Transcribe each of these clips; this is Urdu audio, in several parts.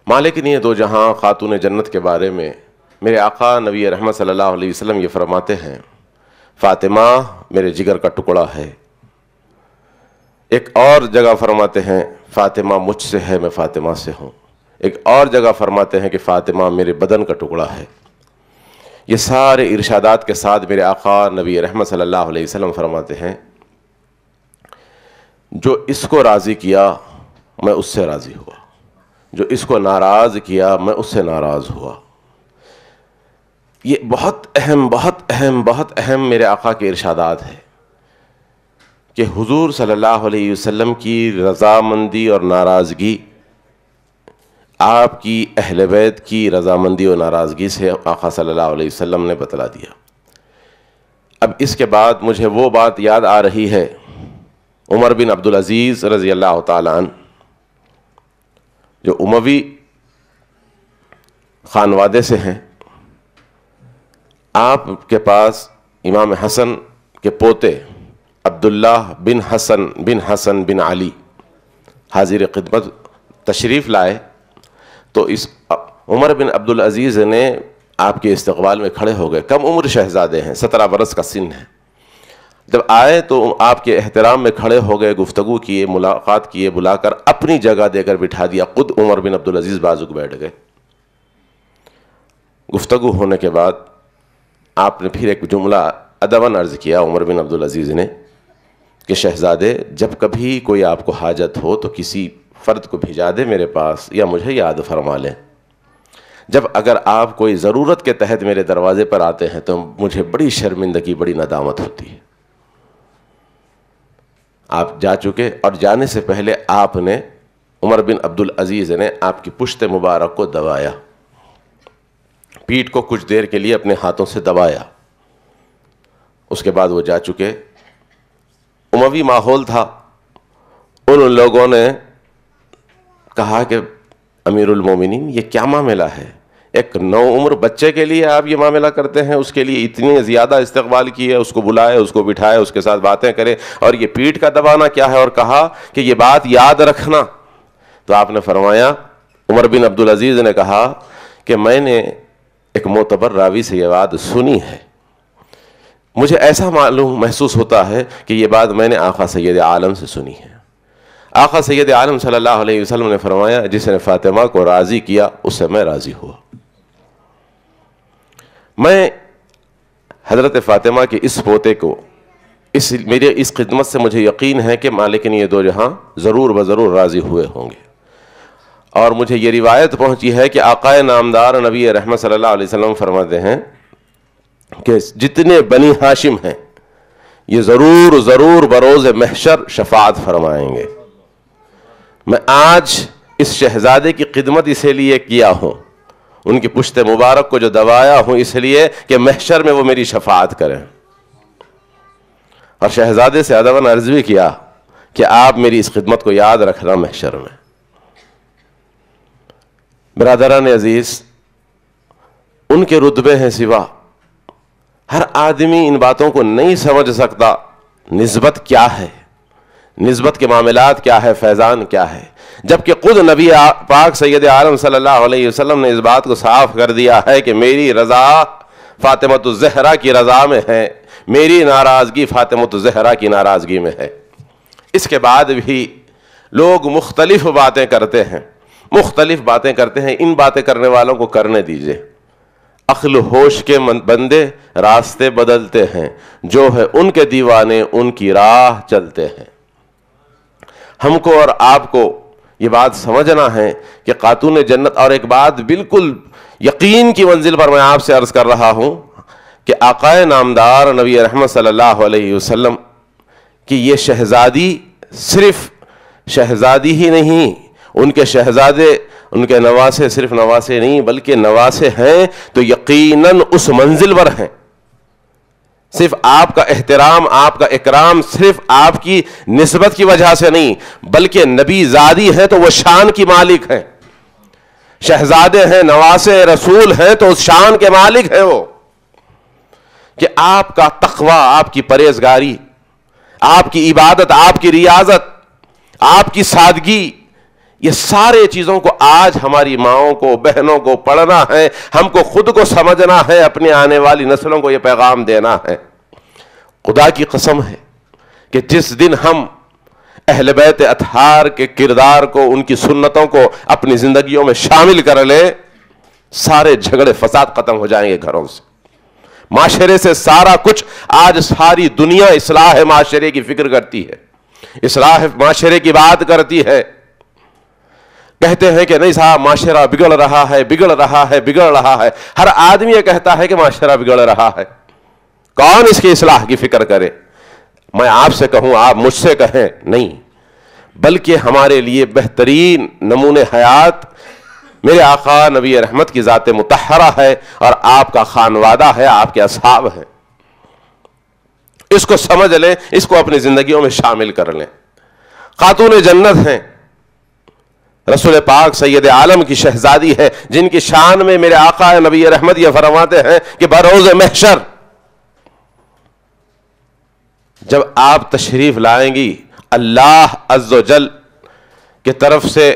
مالکین دو جہاں خاتون جنت کے بارے میں میرے آقا نبی رحمت صلی اللہ علیہ وسلم یہ فرماتے ہیں، فاطمہ میرے جگر کا ٹکڑا ہے۔ ایک اور جگہ فرماتے ہیں فاطمہ مجھ سے ہے، میں فاطمہ سے ہوں۔ ایک اور جگہ فرماتے ہیں کہ فاطمہ میرے بدن کا ٹکڑا ہے۔ یہ سارے ارشادات کے ساتھ میرے آقا نبی رحمت صلی اللہ علیہ وسلم فرماتے ہیں، جو اس کو راضی کیا میں اس سے راضی ہوا، جو اس کو ناراض کیا میں اس سے ناراض ہوا۔ یہ بہت اہم میرے آقا کے ارشادات ہیں کہ حضور صلی اللہ علیہ وسلم کی رضامندی اور ناراضگی آپ کی اہل بیت کی رضامندی اور ناراضگی سے آقا صلی اللہ علیہ وسلم نے بتلا دیا۔ اب اس کے بعد مجھے وہ بات یاد آ رہی ہے، عمر بن عبدالعزیز رضی اللہ تعالیٰ عنہ جو اموی خانوادے سے ہیں، آپ کے پاس امام حسن کے پوتے عبداللہ بن حسن بن علی حاضر خدمت تشریف لائے، تو اس عمر بن عبدالعزیز نے آپ کے استقبال میں کھڑے ہو گئے۔ کم عمر شہزادے ہیں، 17 برس کا سن ہے۔ جب آئے تو آپ کے احترام میں کھڑے ہو گئے، گفتگو کیے، ملاقات کیے، بلا کر اپنی جگہ دے کر بٹھا دیا، خود عمر بن عبدالعزیز بازو کو بیٹھ گئے۔ گفتگو ہونے کے بعد آپ نے پھر ایک جملہ ادباً عرض کیا عمر بن عبدالعزیز نے کہ شہزادے جب کبھی کوئی آپ کو حاجت ہو تو کسی فرد کو بھیجا دے میرے پاس یا مجھے یاد فرما لیں۔ جب اگر آپ کوئی ضرورت کے تحت میرے دروازے پر آتے ہیں تو مجھے بڑی شرمندگی، بڑی ندامت ہوتی ہے۔ آپ جا چکے اور جانے سے پہلے آپ نے، عمر بن عبدالعزیز نے آپ کی پشت مبارک کو دبایا، پیٹھ کو کچھ دیر کے لیے اپنے ہاتھوں سے دبایا۔ اس کے بعد وہ جا چکے۔ اموی ماحول تھا، ان لوگوں نے کہا کہ امیر المومنین یہ کیا معاملہ ہے؟ ایک نو عمر بچے کے لیے آپ یہ معاملہ کرتے ہیں، اس کے لیے اتنی زیادہ استقبال کیے، اس کو بلائے، اس کو بٹھائے، اس کے ساتھ باتیں کرے، اور یہ پیٹھ کا دبانا کیا ہے؟ اور کہا کہ یہ بات یاد رکھنا۔ تو آپ نے فرمایا، عمر بن عبدالعزیز نے کہا کہ میں نے ایک معتبر راوی سے یہ بات سنی ہے، مجھے ایسا محسوس ہوتا ہے کہ یہ بات میں نے آقا سید عالم سے سنی ہے۔ آقا سید عالم صلی اللہ علیہ وسلم نے فرمایا، جس نے فاطمہ کو راضی کیا اس سے میں راضی ہوا۔ میں حضرت فاطمہ کے اس پوتے کو، میرے اس خدمت سے مجھے یقین ہے کہ مالکین یہ دو جہاں ضرور بضرور راضی ہوئے ہوں گے۔ اور مجھے یہ روایت پہنچی ہے کہ آقا نامدار نبی رحمت صلی اللہ علیہ وسلم فرماتے ہیں کہ جتنے بنی ہاشم ہیں یہ ضرور بروز محشر شفاعت فرمائیں گے۔ میں آج اس شہزادے کی خدمت اسی لیے کیا ہوں، ان کی پشت مبارک کو جو دبایا ہوں اس لیے کہ محشر میں وہ میری شفاعت کریں۔ اور شہزادے سے ادباً عرض بھی کیا کہ آپ میری اس خدمت کو یاد رکھنا محشر میں۔ برادران عزیز، ان کے رتبے ہیں سوا، ہر آدمی ان باتوں کو نہیں سمجھ سکتا، نسبت کیا ہے، نسبت کے معاملات کیا ہے، فیضان کیا ہے، جبکہ خود نبی پاک سید عالم صلی اللہ علیہ وسلم نے اس بات کو صاف کر دیا ہے کہ میری رضا فاطمۃ الزہرا کی رضا میں ہے، میری ناراضگی فاطمۃ الزہرا کی ناراضگی میں ہے۔ اس کے بعد بھی لوگ مختلف باتیں کرتے ہیں، ان باتیں کرنے والوں کو کرنے دیجئے۔ عقل ہوش کے بندے راستے بدلتے ہیں، جو ہے ان کے دیوانے ان کی راہ چلتے ہیں۔ ہم کو اور آپ کو یہ بات سمجھنا ہے کہ خاتون جنت، اور ایک بات بالکل یقین کی منزل پر میں آپ سے عرض کر رہا ہوں کہ آقا نامدار نبی رحمت صلی اللہ علیہ وسلم کی یہ شہزادی صرف شہزادی ہی نہیں، ان کے شہزادے، ان کے نواسے صرف نواسے نہیں بلکہ نواسے ہیں تو یقیناً اس منزل پر ہیں۔ صرف آپ کا احترام، آپ کا اکرام صرف آپ کی نسبت کی وجہ سے نہیں بلکہ نبی زادی ہیں تو وہ شان کی مالک ہیں، شہزادے ہیں، نواسے رسول ہیں تو اس شان کے مالک ہیں وہ، کہ آپ کا تقوی، آپ کی پرہیزگاری، آپ کی عبادت، آپ کی ریاضت، آپ کی سادگی، یہ سارے چیزوں کو آج ہماری ماؤں کو بہنوں کو پڑھنا ہے, ہم کو خود کو سمجھنا ہے, اپنی آنے والی نسلوں کو یہ پیغام دینا ہے. خدا کی قسم ہے کہ جس دن ہم اہل بیت اطہار کے کردار کو, ان کی سنتوں کو اپنی زندگیوں میں شامل کر لیں, سارے جھگڑے فساد ختم ہو جائیں گے گھروں سے, معاشرے سے سارا کچھ. آج ساری دنیا اصلاح معاشرے کی فکر کرتی ہے, اصلاح معاشرے کی بات کرتی ہے. کہتے ہیں کہ نہیں صاحب معاشرہ بگڑ رہا ہے, بگڑ رہا ہے, بگڑ رہا ہے. ہر آدمی یہ کہتا ہے کہ معاشرہ بگڑ رہا ہے, کون اس کی اصلاح کی فکر کرے؟ میں آپ سے کہوں, آپ مجھ سے کہیں, نہیں, بلکہ ہمارے لیے بہترین نمونے حیات میرے آقا نبی رحمت کی ذات مطہرہ ہے, اور آپ کا خانوادہ ہے, آپ کے اصحاب ہیں. اس کو سمجھ لیں, اس کو اپنی زندگیوں میں شامل کر لیں. خاتون جنت ہیں, رسول پاک سید عالم کی شہزادی ہے, جن کی شان میں میرے آقا نبی رحمت یہ فرماتے ہیں کہ بروز محشر جب آپ تشریف لائیں گی, اللہ عز و جل کی طرف سے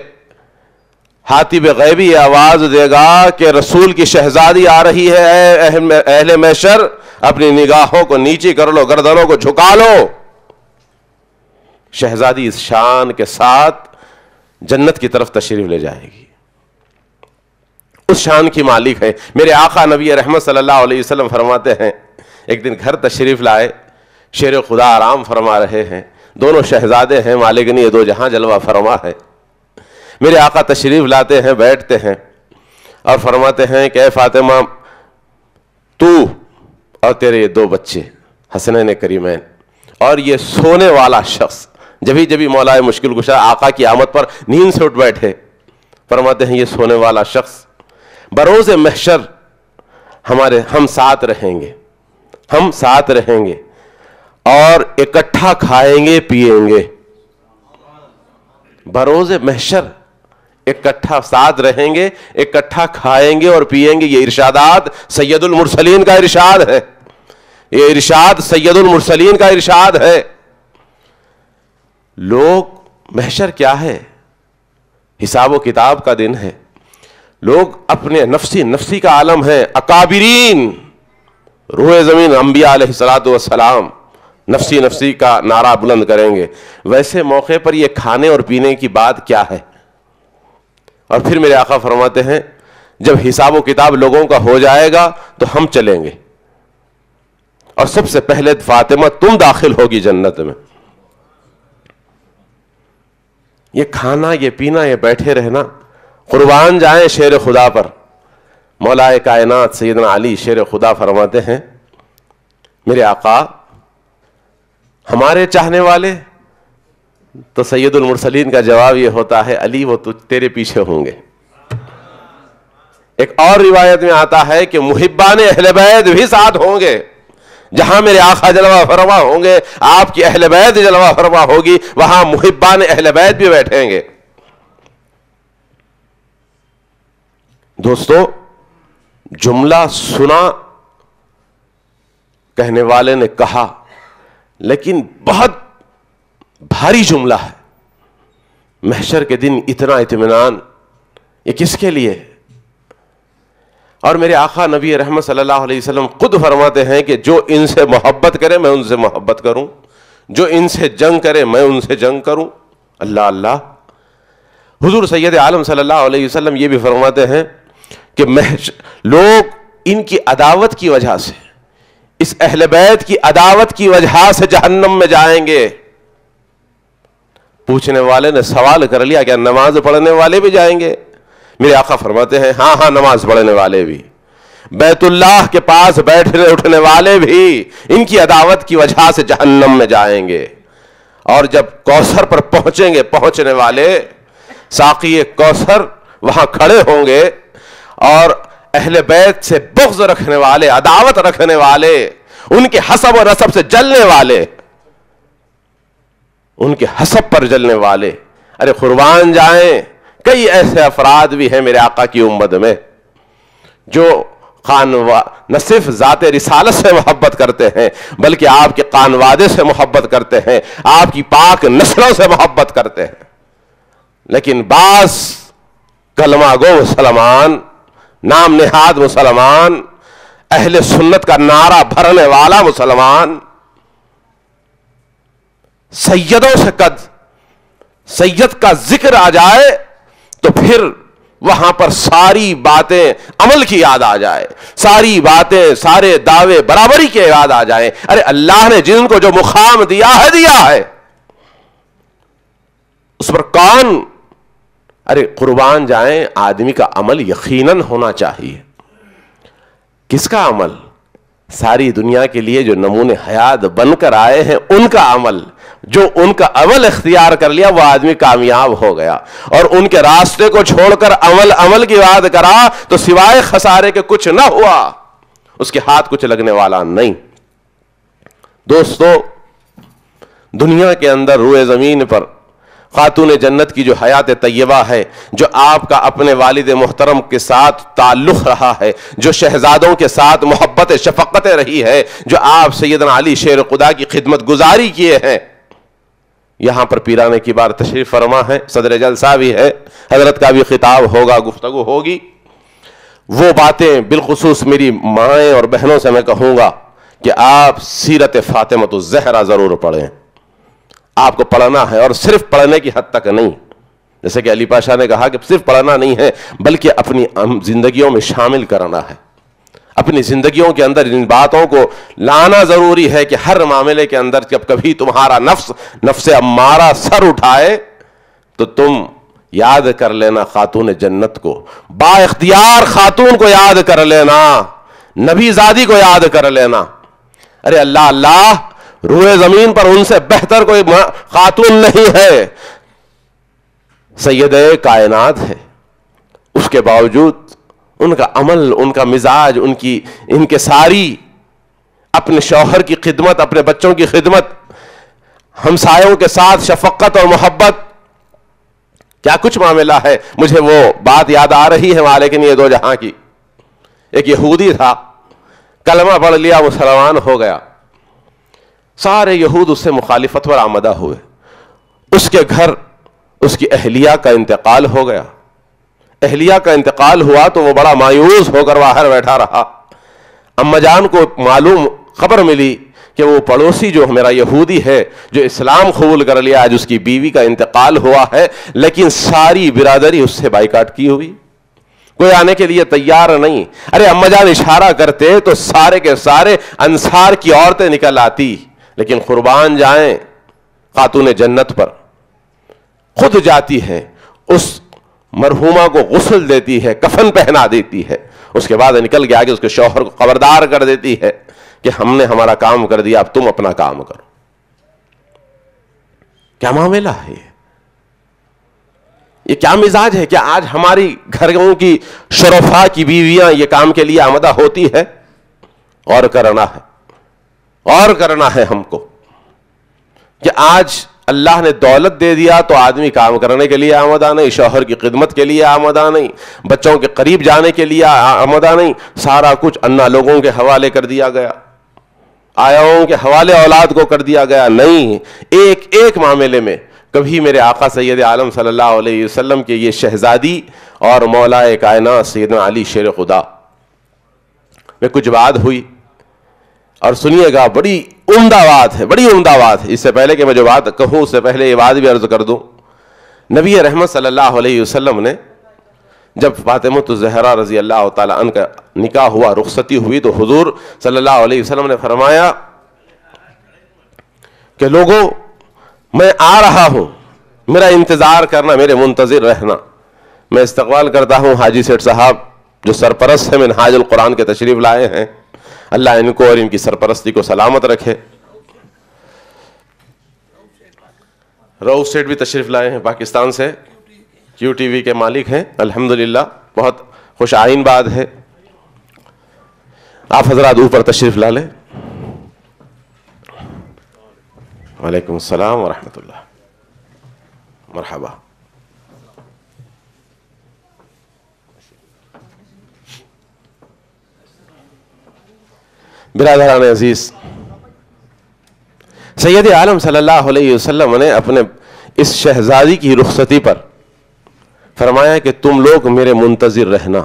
حاتب غیبی آواز دے گا کہ رسول کی شہزادی آ رہی ہے, اے اہل محشر اپنی نگاہوں کو نیچی کر لو, گردنوں کو جھکا لو. شہزادی اس شان کے ساتھ جنت کی طرف تشریف لے جائے گی. اس شان کی مالک ہے. میرے آقا نبی رحمت صلی اللہ علیہ وسلم فرماتے ہیں, ایک دن گھر تشریف لائے, شیر خدا آرام فرما رہے ہیں, دونوں شہزادے ہیں, مالکانی دو جہاں جلوہ فرما ہے. میرے آقا تشریف لاتے ہیں, بیٹھتے ہیں اور فرماتے ہیں کہ اے فاطمہ, تو اور تیرے یہ دو بچے حسنین کریمین اور یہ سونے والا شخص, جبھی جبھی مولا مشکل کشا آقا کی آمد پر نیند سے اٹھ بیٹھے, فرماتے ہیں یہ سونے والا شخص بروز محشر ہم ساتھ رہیں گے, ہم ساتھ رہیں گے اور اکٹھا کھائیں گے پیئیں گے. بروز محشر اکٹھا ساتھ رہیں گے, اکٹھا کھائیں گے اور پیئیں گے. یہ ارشادات سید المرسلین کا ارشاد ہے, یہ ارشاد سید المرسلین کا ارشاد ہے. لوگ محشر کیا ہے؟ حساب و کتاب کا دن ہے. لوگ اپنے نفسی کا عالم ہے. اکابرین روح زمین انبیاء علیہ الصلوۃ والسلام نفسی کا نعرہ بلند کریں گے. ویسے موقع پر یہ کھانے اور پینے کی بات کیا ہے؟ اور پھر میرے آقا فرماتے ہیں جب حساب و کتاب لوگوں کا ہو جائے گا تو ہم چلیں گے, اور سب سے پہلے فاطمہ تم داخل ہوگی جنت میں. یہ کھانا, یہ پینا, یہ بیٹھے رہنا, قربان جائیں شیر خدا پر. مولا کائنات سیدنا علی شیر خدا فرماتے ہیں میرے آقا ہمارے چاہنے والے, تو سید المرسلین کا جواب یہ ہوتا ہے علی وہ تیرے پیچھے ہوں گے. ایک اور روایت میں آتا ہے کہ محبان اہل بیت بھی ساتھ ہوں گے. جہاں میرے آقا جلوہ فرما ہوں گے, آپ کی اہل بیت جلوہ فرما ہوگی, وہاں محبان اہل بیت بھی بیٹھیں گے. دوستو, جملہ سنا, کہنے والے نے کہا, لیکن بہت بھاری جملہ ہے. محشر کے دن اتنا اطمینان, یہ کس کے لیے؟ اور میرے آقا نبی رحمت صلی اللہ علیہ وسلم خود فرماتے ہیں کہ جو ان سے محبت کرے میں ان سے محبت کروں, جو ان سے جنگ کرے میں ان سے جنگ کروں. اللہ اللہ. حضور سید عالم صلی اللہ علیہ وسلم یہ بھی فرماتے ہیں کہ لوگ ان کی عداوت کی وجہ سے, اس اہل بیت کی عداوت کی وجہ سے جہنم میں جائیں گے. پوچھنے والے نے سوال کر لیا کیا نماز پڑھنے والے بھی جائیں گے؟ میرے آقا فرماتے ہیں ہاں نماز پڑھنے والے بھی, بیت اللہ کے پاس بیٹھنے اٹھنے والے بھی ان کی عداوت کی وجہ سے جہنم میں جائیں گے. اور جب کوثر پر پہنچیں گے, پہنچنے والے ساقی کوثر وہاں کھڑے ہوں گے, اور اہل بیت سے بغض رکھنے والے, عداوت رکھنے والے, ان کے حسب و نسب سے جلنے والے, ان کے حسب پر جلنے والے, ارے قربان جائیں, کئی ایسے افراد بھی ہیں میرے آقا کی امت میں جو نہ صرف ذات رسالت سے محبت کرتے ہیں بلکہ آپ کے خانوادے سے محبت کرتے ہیں, آپ کی پاک نسلوں سے محبت کرتے ہیں. لیکن بعض کلمہ گو مسلمان، نام نہاد مسلمان، اہل سنت کا نعرہ بھرنے والا مسلمان، سیدوں سے سید کا ذکر آ جائے تو پھر وہاں پر ساری باتیں عمل کی یاد آ جائے، ساری باتیں، سارے دعوے برابری کے یاد آ جائیں. ارے اللہ نے جن کو جو مقام دیا ہے اس پر کون، ارے قربان جائیں. آدمی کا عمل یقیناً ہونا چاہیے. کس کا عمل؟ ساری دنیا کے لیے جو نمونے حیات بن کر آئے ہیں ان کا عمل. جو ان کا عمل اختیار کر لیا وہ آدمی کامیاب ہو گیا، اور ان کے راستے کو چھوڑ کر عمل کی بات کرا تو سوائے خسارے کے کچھ نہ ہوا، اس کے ہاتھ کچھ لگنے والا نہیں. دوستو، دنیا کے اندر روئے زمین پر خاتون جنت کی جو حیات طیبہ ہے، جو آپ کا اپنے والد محترم کے ساتھ تعلق رہا ہے، جو شہزادوں کے ساتھ محبت شفقت رہی ہے، جو آپ سیدنا علی شیر خدا کی خدمت گزاری کیے ہیں، یہاں پر پیرانے کی بار تشریف فرما ہے، صدر جلسہ بھی ہے، حضرت کا بھی خطاب ہوگا، گفتگو ہوگی. وہ باتیں بالخصوص میری مائیں اور بہنوں سے میں کہوں گا کہ آپ سیرت فاطمہ الزہرا ضرور پڑھیں. آپ کو پڑھنا ہے، اور صرف پڑھنے کی حد تک نہیں، جیسے کہ علی پاشا نے کہا کہ صرف پڑھنا نہیں ہے بلکہ اپنی زندگیوں میں شامل کرنا ہے. اپنی زندگیوں کے اندر ان باتوں کو لانا ضروری ہے کہ ہر معاملے کے اندر جب کبھی تمہارا نفس امارہ سر اٹھائے تو تم یاد کر لینا خاتون جنت کو، با اختیار خاتون کو یاد کر لینا، نبی زادی کو یاد کر لینا. ارے اللہ، روئے زمین پر ان سے بہتر کوئی خاتون نہیں ہے، سیدہ کائنات ہے. اس کے باوجود ان کا عمل، ان کا مزاج، ان کے ساری اپنے شوہر کی خدمت، اپنے بچوں کی خدمت، ہمسایوں کے ساتھ شفقت اور محبت، کیا کچھ معاملہ ہے. مجھے وہ بات یاد آ رہی ہے مالکن یہ دو جہاں کی. ایک یہودی تھا، کلمہ پڑھ لیا، مسلمان ہو گیا. سارے یہود اس سے مخالفت پر آمدہ ہوئے. اس کے گھر اس کی اہلیہ کا انتقال ہو گیا. اہلیہ کا انتقال ہوا تو وہ بڑا مایوس ہو کر باہر بیٹھا رہا. اما جان کو خبر ملی کہ وہ پڑوسی جو میرا یہودی ہے، جو اسلام قبول کر لیا، آج اس کی بیوی کا انتقال ہوا ہے، لیکن ساری برادری اس سے بائیکاٹ کی ہوئی، کوئی آنے کے لیے تیار نہیں. ارے اما جان اشارہ کرتے تو سارے کے سارے انصار کی عورتیں نکل آتی، لیکن قربان جائیں خاتون جنت پر خود جاتی ہے، اس مرحومہ کو غسل دیتی ہے، کفن پہنا دیتی ہے، اس کے بعد نکل گیا کہ اس کے شوہر کو خبردار کر دیتی ہے کہ ہم نے ہمارا کام کر دیا، اب تم اپنا کام کرو. کیا معاملہ ہے یہ کیا مزاج ہے؟ کیا آج ہماری گھروں کی شرفا کی بیویاں یہ کام کے لیے آمدہ ہوتی ہے؟ اور کرنا ہے ہم کو کہ آج اللہ نے دولت دے دیا تو آدمی کام کرنے کے لیے آمدہ نہیں، شوہر کی خدمت کے لیے آمدہ نہیں، بچوں کے قریب جانے کے لیے آمدہ نہیں، سارا کچھ انا لوگوں کے حوالے کر دیا گیا، آیاؤں کے حوالے اولاد کو کر دیا گیا. نہیں، ایک معاملے میں کبھی میرے آقا سید عالم صلی اللہ علیہ وسلم کے یہ شہزادی اور مولا کائنات سیدنا علی شیر خدا میں کچھ بات ہوئی، اور سنیے گا، بڑی عمدہ بات ہے، بڑی عمدہ بات ہے. اس سے پہلے کہ میں جو بات کہوں اس سے پہلے یہ بات بھی عرض کر دوں. نبی رحمت صلی اللہ علیہ وسلم نے جب فاطمہ الزہرا رضی اللہ تعالیٰ عنہ کا نکاح ہوا، رخصتی ہوئی، تو حضور صلی اللہ علیہ وسلم نے فرمایا کہ لوگوں، میں آ رہا ہوں، میرا انتظار کرنا، میرے منتظر رہنا. میں استقبال کرتا ہوں حاجی سیٹھ صاحب جو سرپرست ہیں منہاج القرآن کے تشریف لائے ہیں. اللہ ان کو اور ان کی سرپرستی کو سلامت رکھے. رؤوف سیٹھ بھی تشریف لائے ہیں پاکستان سے، کیو ٹی وی کے مالک ہیں، الحمدللہ بہت خوش آئین بات ہے. آپ حضرات اوپر تشریف لا لیں. وعلیکم السلام ورحمۃ اللہ، مرحبا. برادران عزیز، سید عالم صلی اللہ علیہ وسلم نے اپنے اس شہزادی کی رخصتی پر فرمایا کہ تم لوگ میرے منتظر رہنا،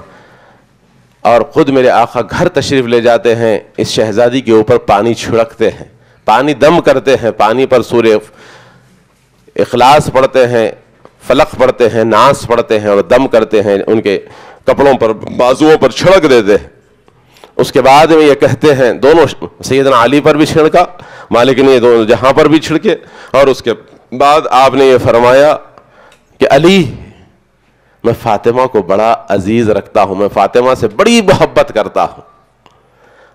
اور خود میرے آقا گھر تشریف لے جاتے ہیں، اس شہزادی کے اوپر پانی چھڑکتے ہیں، پانی دم کرتے ہیں، پانی پر سورہ اخلاص پڑھتے ہیں، فلق پڑھتے ہیں، ناس پڑھتے ہیں اور دم کرتے ہیں، ان کے کپڑوں پر بازوؤں پر چھڑک دیتے ہیں۔ اس کے بعد میں یہ کہتے ہیں، دونوں سیدنا علی پر بھی چھڑکا، مالک نے دونوں جہاں پر بھی چھڑکے، اور اس کے بعد آپ نے یہ فرمایا کہ علی، میں فاطمہ کو بڑا عزیز رکھتا ہوں، میں فاطمہ سے بڑی محبت کرتا ہوں،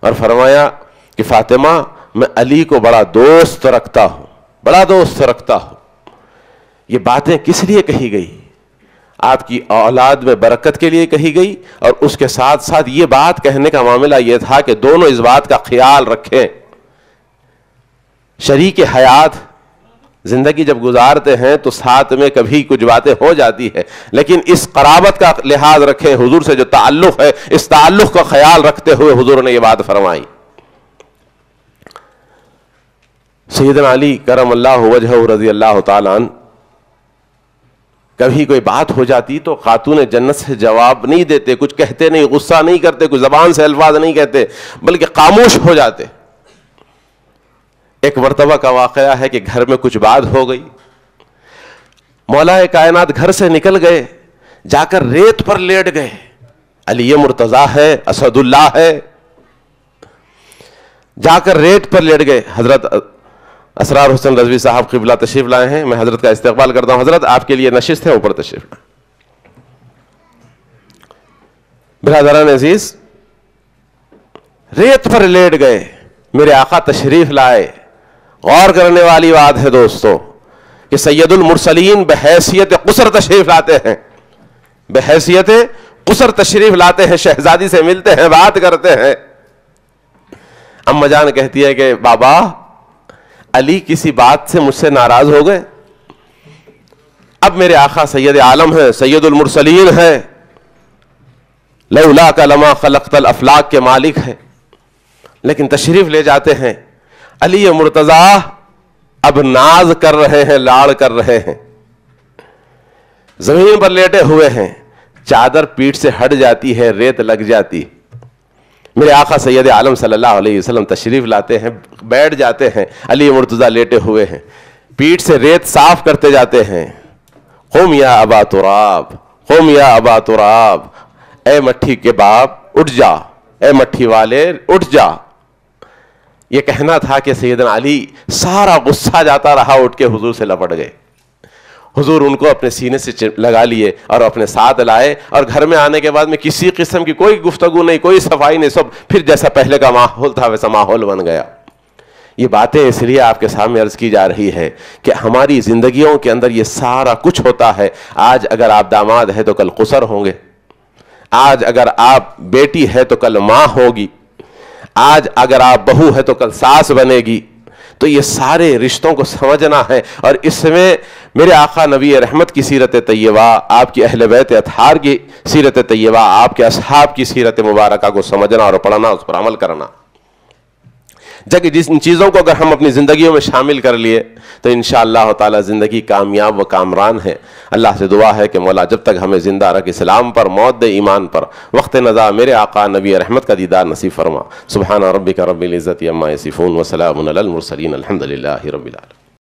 اور فرمایا کہ فاطمہ، میں علی کو بڑا دوست رکھتا ہوں، بڑا دوست رکھتا ہوں۔ یہ باتیں کس لیے کہی گئی؟ آپ کی اولاد میں برکت کے لیے کہی گئی، اور اس کے ساتھ ساتھ یہ بات کہنے کا معاملہ یہ تھا کہ دونوں اس بات کا خیال رکھیں، شریک حیات زندگی جب گزارتے ہیں تو ساتھ میں کبھی کچھ باتیں ہو جاتی ہے، لیکن اس قرابت کا لحاظ رکھیں، حضور سے جو تعلق ہے اس تعلق کا خیال رکھتے ہوئے حضور نے یہ بات فرمائی۔ سیدنا علی کرم اللہ وجہہ رضی اللہ تعالیٰ عنہ کبھی کوئی بات ہو جاتی تو خاتون جنت سے جواب نہیں دیتے، کچھ کہتے نہیں، غصہ نہیں کرتے، کچھ زبان سے الفاظ نہیں کہتے، بلکہ خاموش ہو جاتے۔ ایک مرتبہ کا واقعہ ہے کہ گھر میں کچھ بات ہو گئی، مولا کائنات گھر سے نکل گئے، جا کر ریت پر لیٹ گئے۔ علی مرتضیٰ ہے، اسد اللہ ہے، جا کر ریت پر لیٹ گئے۔ حضرت اسرار حسین رضوی صاحب قبلہ تشریف لائے ہیں، میں حضرت کا استقبال کرتا ہوں۔ حضرت آپ کے لیے نشست ہے، اوپر تشریف لائیں۔ برادران عزیز، ریت پر لیٹ گئے، میرے آقا تشریف لائے۔ غور کرنے والی بات ہے دوستو کہ سید المرسلین بحیثیت قصر تشریف لاتے ہیں، بحیثیت قصر تشریف لاتے ہیں، شہزادی سے ملتے ہیں، بات کرتے ہیں۔ اما جان کہتی ہے کہ بابا، علی کسی بات سے مجھ سے ناراض ہو گئے؟ اب میرے آقا سید عالم ہے، سید المرسلین ہے، لولاک لما خلقت الافلاک کے مالک ہے، لیکن تشریف لے جاتے ہیں۔ علی مرتضیٰ اب ناز کر رہے ہیں، لاڑ کر رہے ہیں، زمین پر لیٹے ہوئے ہیں، چادر پیٹھ سے ہٹ جاتی ہے، ریت لگ جاتی۔ میرے آقا سید عالم صلی اللہ علیہ وسلم تشریف لاتے ہیں، بیٹھ جاتے ہیں، علی مرتضیٰ لیٹے ہوئے ہیں، پیٹھ سے ریت صاف کرتے جاتے ہیں۔ قم یا ابا تراب، قم یا ابا تراب، اے مٹھی کے باپ اٹھ جا، اے مٹھی والے اٹھ جا۔ یہ کہنا تھا کہ سیدنا علی سارا غصہ جاتا رہا، اٹھ کے حضور سے لپٹ گئے۔ حضور ان کو اپنے سینے سے لگا لیے اور اپنے ساتھ لائے، اور گھر میں آنے کے بعد میں کسی قسم کی کوئی گفتگو نہیں، کوئی صفائی نہیں، سب پھر جیسا پہلے کا ماحول تھا ویسا ماحول بن گیا۔ یہ باتیں اس لیے آپ کے سامنے عرض کی جا رہی ہے کہ ہماری زندگیوں کے اندر یہ سارا کچھ ہوتا ہے۔ آج اگر آپ داماد ہیں تو کل قصر ہوں گے، آج اگر آپ بیٹی ہے تو کل ماں ہوگی، آج اگر آپ بہو ہے تو کل ساس بنے گی۔ تو یہ سارے رشتوں کو سمجھنا ہے، اور اس میں میرے آقا نبی رحمت کی سیرت طیبہ، آپ کی اہل بیت اطہار کی سیرت طیبہ، آپ کے اصحاب کی سیرت مبارکہ کو سمجھنا اور پڑھنا، اس پر عمل کرنا۔ جن چیزوں کو اگر ہم اپنی زندگیوں میں شامل کر لیے تو انشاءاللہ تعالی زندگی کامیاب و کامران ہے۔ اللہ سے دعا ہے کہ مولا جب تک ہمیں زندہ رکھ اسلام پر، موت دے ایمان پر، وقت نزا میرے آقا نبی رحمت کا دیدار نصیب فرما۔ سبحان ربک رب العزت عما یصفون وسلام علی المرسلین، الحمد للہ رب العالمین۔